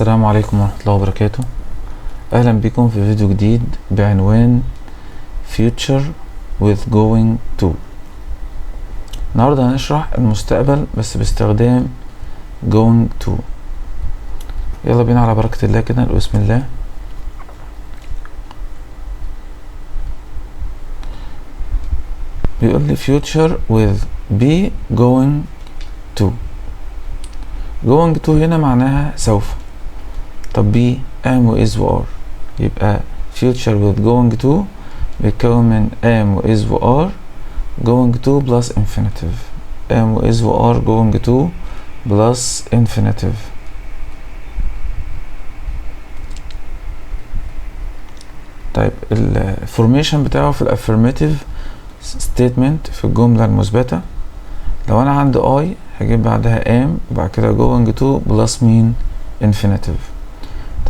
السلام عليكم ورحمة الله وبركاته. أهلا بكم في فيديو جديد بعنوان Future with Going to. النهاردة هنشرح المستقبل بس باستخدام going to. يلا بينا على بركة الله كده، بسم الله. بيقول لي Future with be going to. going to هنا معناها سوف. طب be am و is و are، يبقى future with going to بيتكون من am و is و are going to plus infinitive. am و is و are going to plus infinitive. طيب الفورميشن بتاعه في الافirmative statement في الجملة المثبتة، لو انا عندي I هجيب بعدها am وبعد كده going to plus مين infinitive.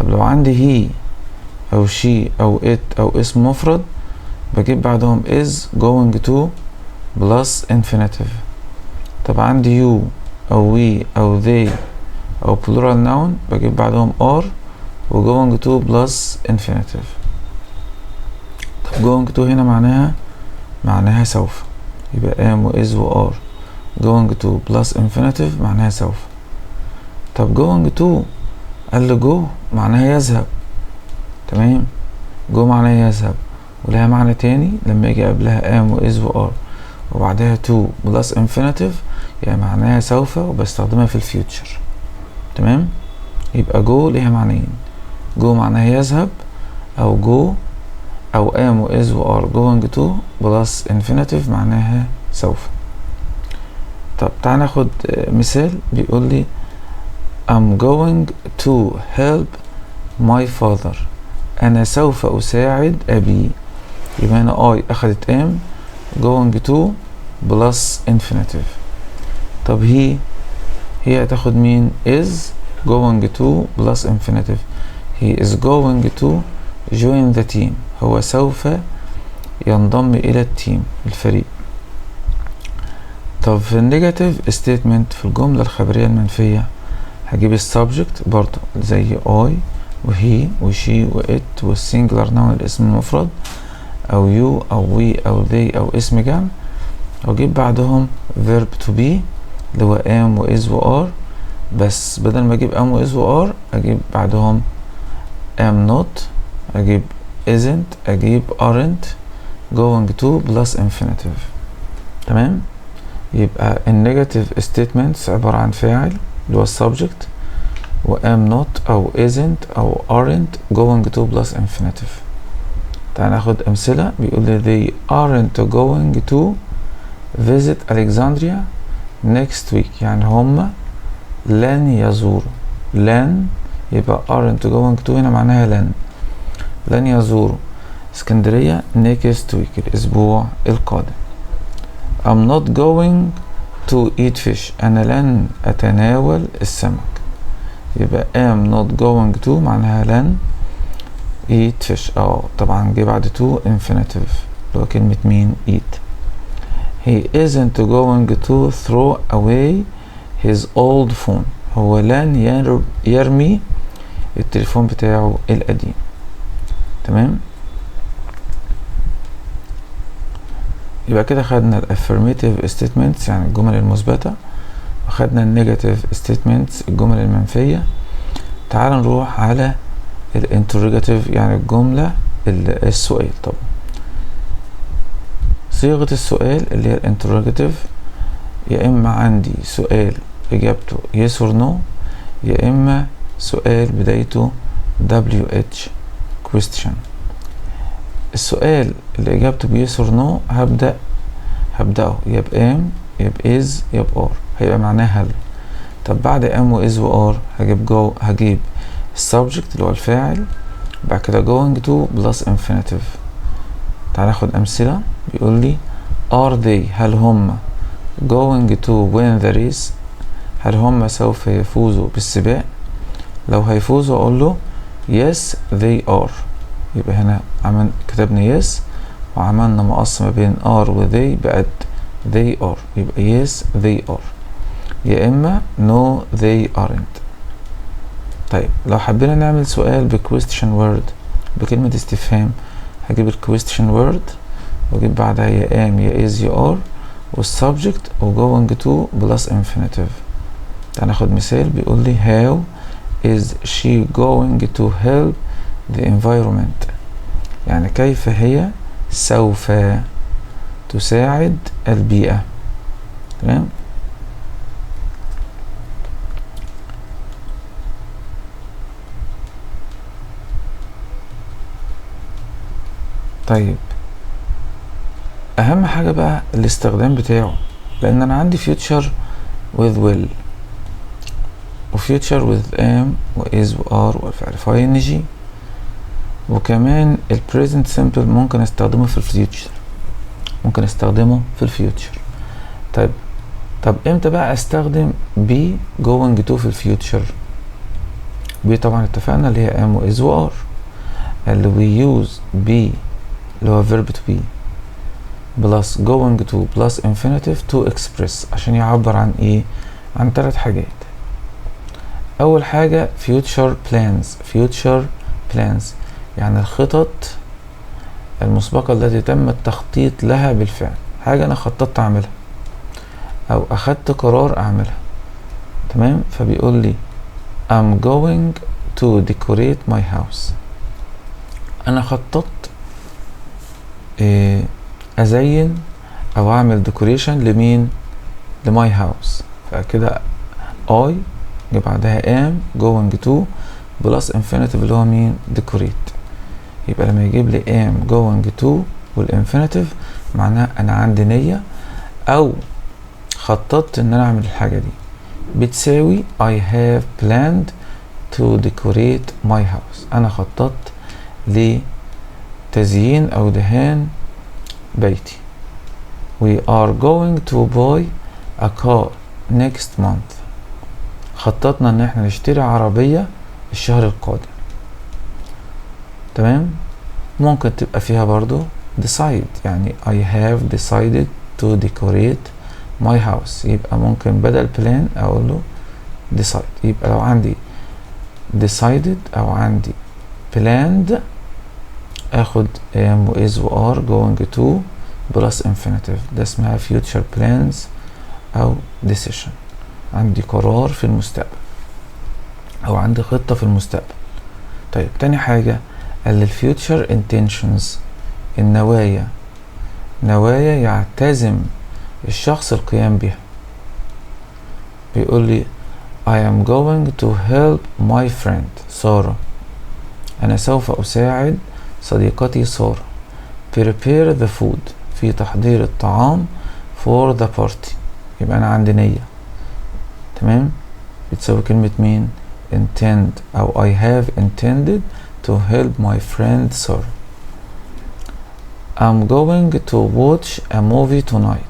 طب لو عندي he او she او it او اسم مفرد بجيب بعدهم is going to plus infinitive. طب عندي you او we او they او plural noun بجيب بعدهم are و going to plus infinitive. طب going to هنا معناها سوف، يبقى am و is و are going to plus infinitive معناها سوف. طب going to قال لي go معناها يذهب، تمام. go معناها يذهب ولها معنى تاني لما يجي قبلها am و is و are وبعدها to plus infinitive يعني معناها سوف وبستخدمها في الفيوتشر، تمام. يبقى go ليها معنيين، go معناها يذهب او go او am و is و are going to plus infinitive معناها سوف. طب تعال ناخد مثال. بيقول لي I'm going to help my father. أنا سوف أساعد أبي. يبقى هنا I أخدت am going to plus infinitive. طب هي هتاخد مين؟ is going to plus infinitive. he is going to join the team. هو سوف ينضم إلى التيم الفريق. طب في النيجاتيف ستيتمنت في الجملة الخبرية المنفية هجيب السبجكت برضو زي I وهي وشي وإت والسينجلر نون الاسم المفرد أو you أو we أو they أو اسم جمع، وأجيب بعدهم verb to be اللي هو am و is و are، بس بدل ما أجيب am و is و are أجيب بعدهم am not، أجيب isn't، أجيب aren't going to plus infinitive، تمام. يبقى النيجاتيف ستيتمنتس عبارة عن فاعل اللي هو السبجكت و am not أو isn't أو aren't going to plus infinitive. تعال ناخد أمثلة. بيقول لي they aren't going to visit Alexandria next week، يعني هما لن يزوروا. لن يبقى aren't going to هنا معناها لن يزوروا اسكندرية next week الأسبوع القادم. I'm not going to eat fish. أنا لن أتناول السمك. يبقى am not going to معناها لن eat fish. طبعا جه بعد to infinitive اللي هو كلمة مين؟ eat. He isn't going to throw away his old phone. هو لن يرمي التليفون بتاعه القديم، تمام. يبقى كده خدنا الافirmative statements يعني الجمل المثبتة، وخدنا النيجاتيف statements الجمل المنفية. تعال نروح على الانتروجاتيف يعني الجملة السؤال. طبعا صيغة السؤال اللي هي الانتروجاتيف يا اما عندي سؤال اجابته yes or no، يا اما سؤال بدايته WH question. السؤال اللي اجابته بيس اور نو هبدأه يا بام يا بإز يا بأر، هيبقى معناه هل. طب بعد ام وإز وآر هجيب السبجكت اللي هو الفاعل بعد كده going to plus infinitive. تعال ناخد أمثلة. بيقول لي are they هل هم going to win the race، هل هم سوف يفوزوا بالسباق. لو هيفوزوا أقول له yes they are. يبقى هنا كتبنا yes وعملنا مقص ما بين are و they بقت they are، يبقى yes they are. يا إما no they aren't. طيب لو حبينا نعمل سؤال بquestion word بكلمة استفهام، هجيب الquestion word واجيب بعدها يا am يا is يا are والsubject و going to plus infinitive. تعال ناخد مثال بيقول لي how is she going to help the environment، يعني كيف هي سوف تساعد البيئة. تمام. طيب اهم حاجة بقى الاستخدام بتاعه، لان انا عندي future with will و future with am و is و are والفعل في ing، وكمان ال present simple ممكن استخدمه في الفيوتشر، ممكن استخدمه في الفيوتشر. طب امتى بقى استخدم be going to في الفيوتشر؟ be طبعا اتفقنا اللي هي am و is و are، اللي we use be اللي هو verb to be plus going to plus infinitive to express عشان يعبر عن ايه؟ عن 3 حاجات. اول حاجة future plans يعني الخطط المسبقة التي تم التخطيط لها بالفعل، حاجة انا خططت اعملها او اخدت قرار اعملها. تمام. فبيقول لي I'm going to decorate my house، انا خططت ازين او اعمل ديكوريشن لمين؟ لماي هاوس. فكده I جه بعدها am going to بلس infinitive اللي هو مين؟ decorate. يبقى لما يجيب لي am going to والinfinitive معناها انا عندي نية او خططت ان انا اعمل الحاجة دي، بتساوي I have planned to decorate my house، انا خططت لتزيين او دهان بيتي. We are going to buy a car next month، خططنا ان احنا نشتري عربية الشهر القادم. تمام. ممكن تبقى فيها برضو decide، يعني I have decided to decorate my house، يبقى ممكن بدل plan اقول له decide. يبقى لو عندي decided او عندي planned اخد am و is و are going to plus infinitive، ده اسمها future plans او decision، عندي قرار في المستقبل او عندي خطة في المستقبل. طيب تاني حاجة قال future intentions، النوايا، نوايا يعتزم الشخص القيام بها. بيقول لي I am going to help my friend سارة، أنا سوف أساعد صديقتي سارة prepare the food في تحضير الطعام for the party، يبقى أنا عندي نية. تمام. بتساوي كلمة مين؟ intend أو I have intended to help my friend Sarah. I'm going to watch a movie tonight،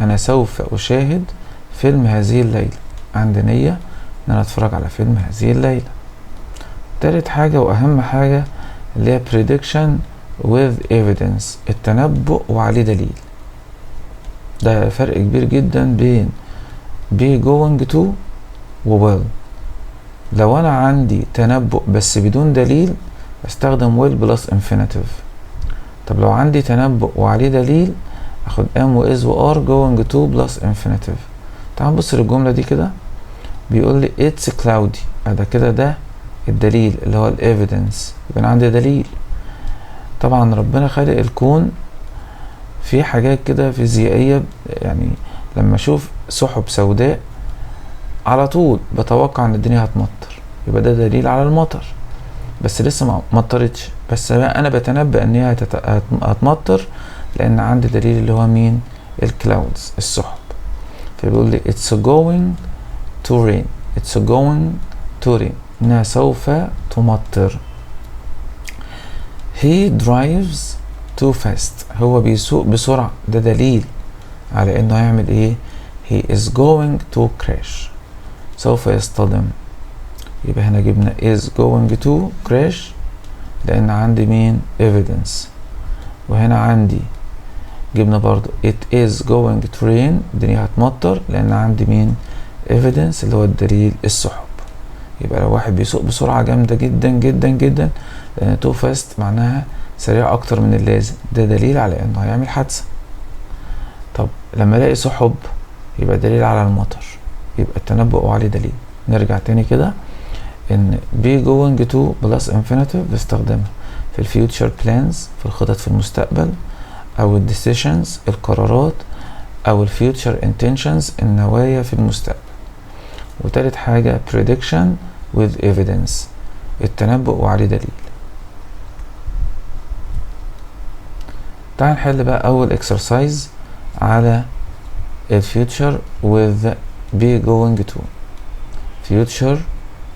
أنا سوف أشاهد فيلم هذه الليلة، عندي نية إن أنا أتفرج على فيلم هذه الليلة. تالت حاجة وأهم حاجة اللي هي prediction with evidence، التنبؤ وعليه دليل. ده فرق كبير جدا بين be going to و will. لو أنا عندي تنبؤ بس بدون دليل استخدم will plus infinitive. طب لو عندي تنبؤ وعليه دليل اخد am و is و are going to plus infinitive. تعال نبص للجملة دي كده، بيقول لي it's cloudy، ده كده ده الدليل اللي هو evidence، يبقى انا عندي دليل. طبعا ربنا خالق الكون في حاجات كده فيزيائية، يعني لما اشوف سحب سوداء على طول بتوقع ان الدنيا هتمطر، يبقى ده دليل على المطر، بس لسه ما مطرتش، بس انا بتنبأ ان هي هتمطر لان عندي دليل اللي هو مين؟ الكلاودز، السحب. فبيقول لي it's going to rain، it's going to rain، انها سوف تمطر. he drives too fast، هو بيسوق بسرعة، ده دليل على انه هيعمل ايه؟ he is going to crash، سوف يصطدم. يبقى هنا جبنا is going to crash لان عندي مين؟ evidence. وهنا عندي جبنا برضو it is going to rain، الدنيا هتمطر لان عندي مين؟ evidence اللي هو الدليل، السحب. يبقى لو واحد بيسوق بسرعة جامدة جدا جدا جدا، لان تو فاست معناها سريع اكتر من اللازم، ده دليل على انه هيعمل حادثة. طب لما الاقي سحب يبقى دليل على المطر، يبقى التنبؤ عليه دليل. نرجع تاني كده، ان be going to plus infinitive بستخدمها في الفيوتشر بلانز، في الخطط في المستقبل، او الديسيشنز القرارات، او الفيوتشر intentions النوايا في المستقبل. وتالت حاجة prediction with evidence التنبؤ وعليه دليل. تعال نحل بقى اول exercise على الفيوتشر with be going to. future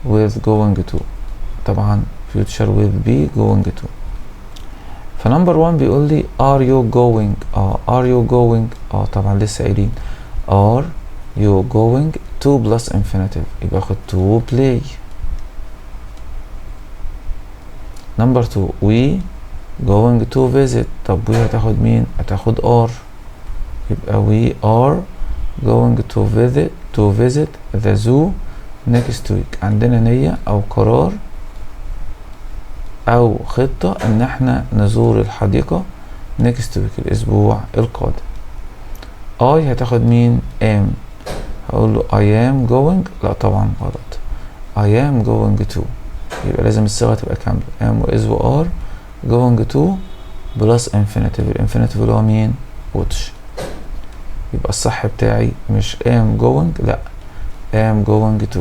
with going to، طبعا future with be going to. فنمبر 1 بيقول لي are you going، are you going، طبعا لسه قايلين are you going to plus infinitive، يبقى اخد to play. نمبر 2 we going to visit، طب we هتاخد مين؟ هتاخد are، يبقى we are going to visit the zoo next week. عندنا نية او قرار او خطة ان احنا نزور الحديقة next week الاسبوع القادم. I هتاخد مين؟ am، هقول له I am going، لا طبعا غلط، I am going to، يبقى لازم الصيغة تبقى كاملة am و is و are going to plus infinitive. الانفينيتيف اللي هو مين؟ watch. يبقى الصح بتاعي مش am going، لا am going to.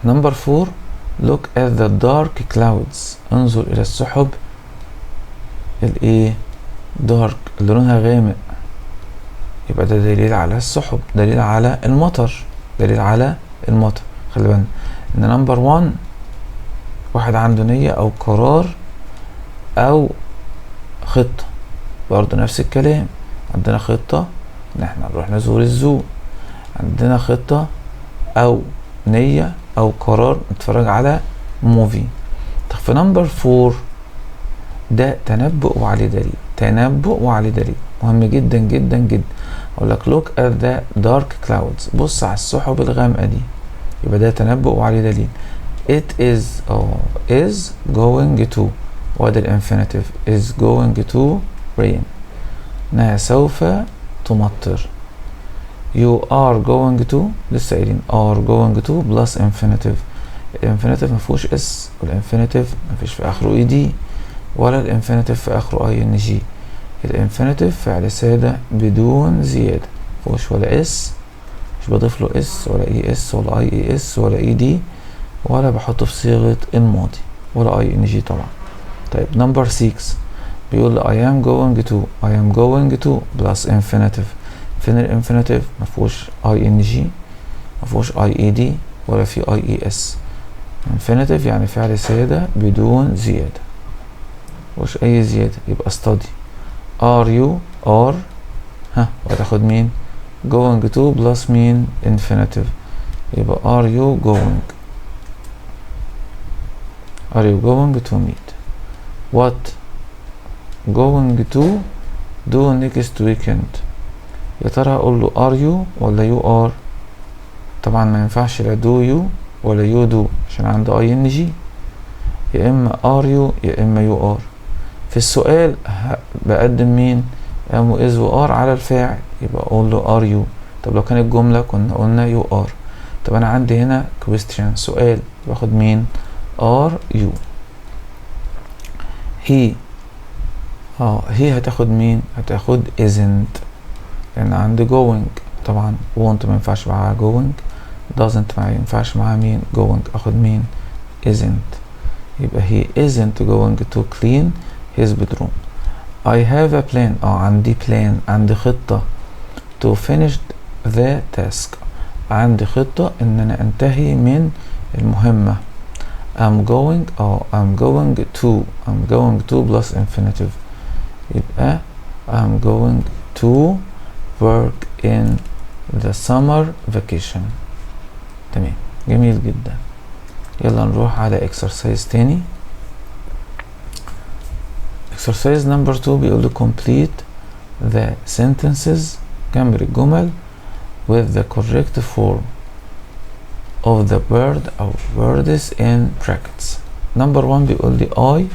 نمبر 4 look at the dark clouds، انظر الى السحب الايه؟ dark اللي لونها غامق، يبقى ده دليل على السحب، دليل على المطر، دليل على المطر. خلي بالنا ان نمبر 1 واحد عنده نية او قرار او خطة، برضه نفس الكلام، عندنا خطة ان احنا نروح نزور الزو، عندنا خطة او نية او قرار نتفرج على موفي. طب في نمبر 4 ده تنبؤ وعليه دليل، تنبؤ وعليه دليل مهم جدا جدا جدا. اقول لك look at the dark clouds، بص على السحب الغامقة دي، يبقى ده تنبؤ وعليه دليل. it is is going to، وادي الانفينيتيف is going to rain، انها سوف تمطر. you are going to لسه قايلين are going to plus infinitive. الانفينيتيف مفيهوش اس، والانفينيتيف مفيش في اخره اي دي، ولا الانفينيتيف في اخره اي ان جي. الانفينيتيف فعل سادة بدون زيادة، مفيهوش ولا اس، مش بضيف له اس ولا اي اس ولا اي اس ولا اي دي، ولا بحطه في صيغة الماضي ولا اي ان جي طبعا. طيب نمبر 6 بيقول I am going to plus infinitive. فين الانفينيتيف؟ مفيهوش اي ان جي، مفيهوش اي اي دي، ولا في اي اي اس. infinitive يعني فعل سادة بدون زيادة، مفيهوش اي زيادة، يبقى study. are you are، وهتاخد مين؟ going to plus مين؟ infinitive، يبقى are you going to meet what going to do next weekend. يا ترى اقول له are you ولا you are؟ طبعا ما ينفعش لا do you ولا you do عشان عنده اي ان جي، يا اما are you يا اما you are. في السؤال بقدم مين؟ am و is و are على الفاعل، يبقى اقول له are you. طب لو كانت جملة كنا قلنا you are. طب انا عندي هنا question سؤال، باخد مين؟ are you. he هتاخد مين؟ هتاخد isn't، لان عندي going، طبعا won't ما ينفعش معاها going، doesn't ما ينفعش معاها مين؟ going، اخد مين؟ isn't. يبقى he isn't going to clean his bedroom. I have a plan، عندي plan، عندي خطة to finish the task، عندي خطة ان انا انتهي من المهمة. I'm going to plus infinitive، يبقى I'm going to work in the summer vacation. تمام، جميل جدا. يلا نروح على exercise تاني. exercise number 2 بيقول complete the sentences، كمل الجمل with the correct form. of the bird أو birds in brackets. number 1 بيقول لي I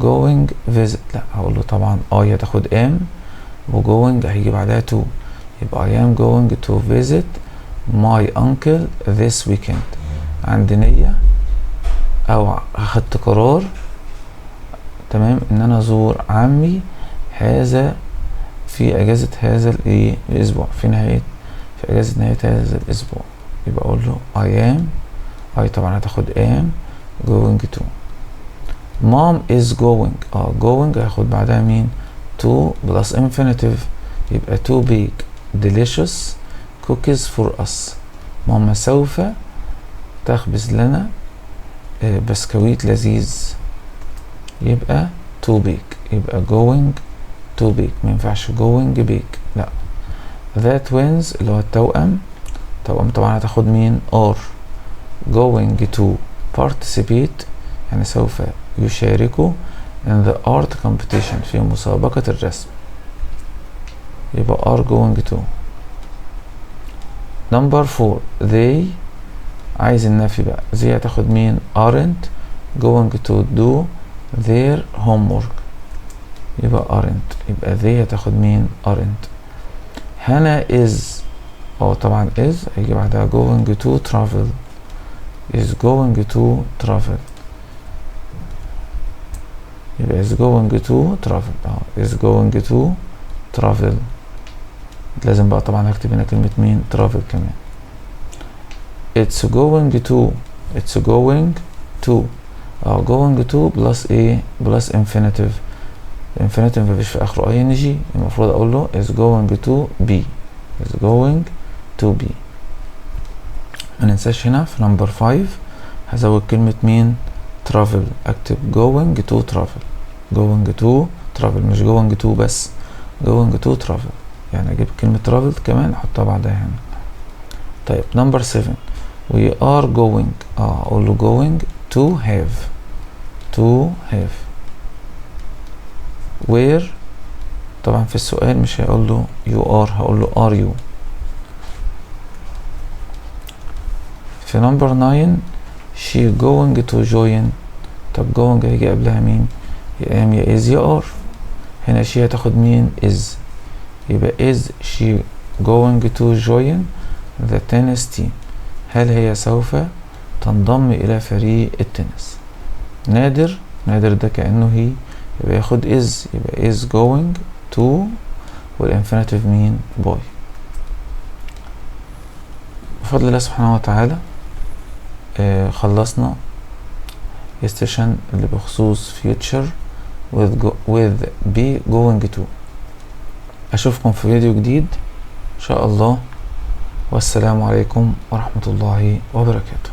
going visit. لا هقول له طبعا I هتاخد am و going هيجي بعدها to، يبقى I am going to visit my uncle this weekend. عندي نية أو أخدت قرار تمام إن أنا أزور عمي هذا في أجازة هذا الأسبوع، في أجازة نهاية هذا الأسبوع. يبقى أقول له I am، I طبعا هتاخد am going to. mom is going، going هاخد بعدها مين؟ to plus infinitive، يبقى to bake delicious cookies for us. ماما سوف تخبز لنا بسكويت لذيذ، يبقى to bake، يبقى going to bake، مينفعش going bake، لا. the twins اللي هو التوأم طبعا هتاخد مين؟ are going to participate يعني سوف يشاركوا in the art competition في مسابقة الرسم، يبقى are going to. number 4 they، عايز النفي بقى، they هتاخد مين؟ aren't going to do their homework، يبقى aren't، يبقى they هتاخد مين؟ aren't. هنا is، طبعا is هيجي بعدها going to travel، is going to travel، يبقى is going to travel، is going to travel. لازم بقى طبعا هكتب هنا كلمة مين؟ travel كمان. it's going to going to plus ايه؟ plus infinitive. infinitive مفيش في اخره ing، المفروض اقول له is going to be، is going to be. مننساش هنا في number 5 هزود كلمة مين؟ travel، اكتب going to travel، going to travel مش going to بس، going to travel، يعني اجيب كلمة travel كمان احطها بعدها هنا. طيب number 7 we are going، اقول له going to have. where طبعا في السؤال مش هقول له you are، هقول له are you. في number 9 she going to join، طب going هيجي قبلها مين؟ يا am يا is يا are. هنا she هتاخد مين؟ is، يبقى is she going to join the tennis team، هل هي سوف تنضم إلى فريق التنس. نادر ده كأنه هي، يبقى ياخد is، يبقى is going to والانفينيتيف مين؟ boy. بفضل الله سبحانه وتعالى خلصنا السيشن اللي بخصوص future with be going to. أشوفكم في فيديو جديد إن شاء الله، والسلام عليكم ورحمة الله وبركاته.